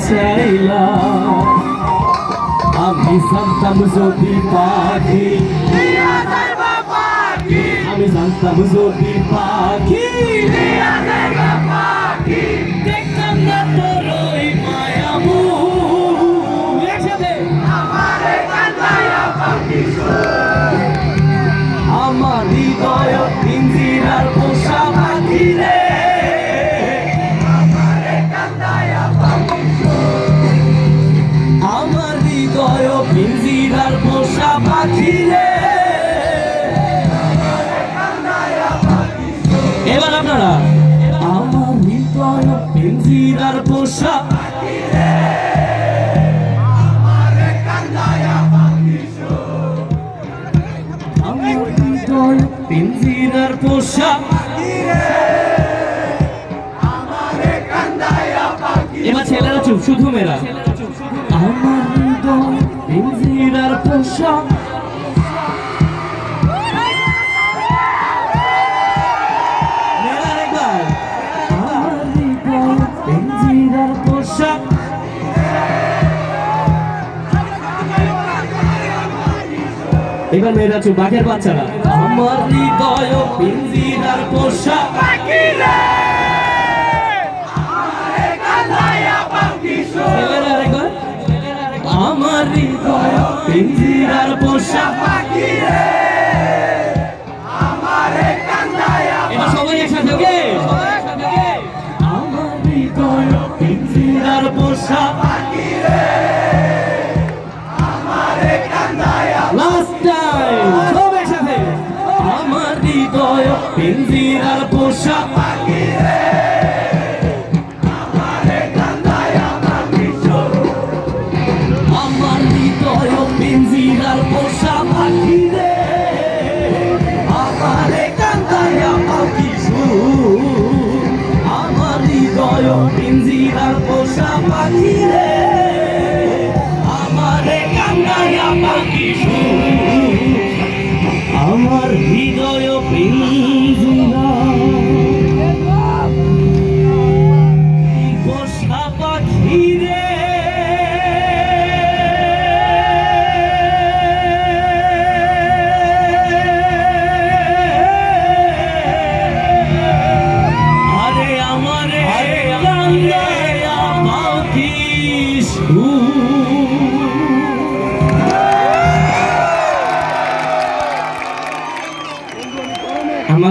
চাইলা আমি জানতাম যদি পাখি আমি জানতাম যদি পাখি দেখতাম না তোর ওই মায়াবু আমার হৃদয় পিঞ্জিরার পোষা পাখি রে আমার হৃদয় পিঞ্জিরার পোষা পাখি রে। এবার আপনারা আমার হৃদয় পিঞ্জিরার পোষা পাখি রে আমার হৃদয় পিঞ্জিরার পোষা পাখি রে। এবার ছেলেরা চুপ, শুধু মেয়েরা। আমার হৃদয় পিঞ্জিরার পোষা মেয়েরা একবার আমার হৃদয় পিঞ্জিরার পোষা এবার মেয়েরা চুপ, বাঘের বাচ্চারা আমার হৃদয় পিঞ্জিরার পোষা পাখি রে আমার হৃদয় পিঞ্জিরার পোষা পাখি রে। এবার সবাই একসাথে ওকে আমার হৃদয় পিঞ্জিরার পোষা পাখি রে। লাস্ট টাইম সব একসাথে আমার হৃদয় পিঞ্জিরার পোষা পাখি রে আমার হৃদয় পিঞ্জিরার পোষা পাখি রে আমারে কান্দায়া পাখি আমার হৃদয় পিঞ্জিরার পোষা পাখি রে আমারে কান্দায়া পাখি আমার হৃদয় পিঞ্জিরা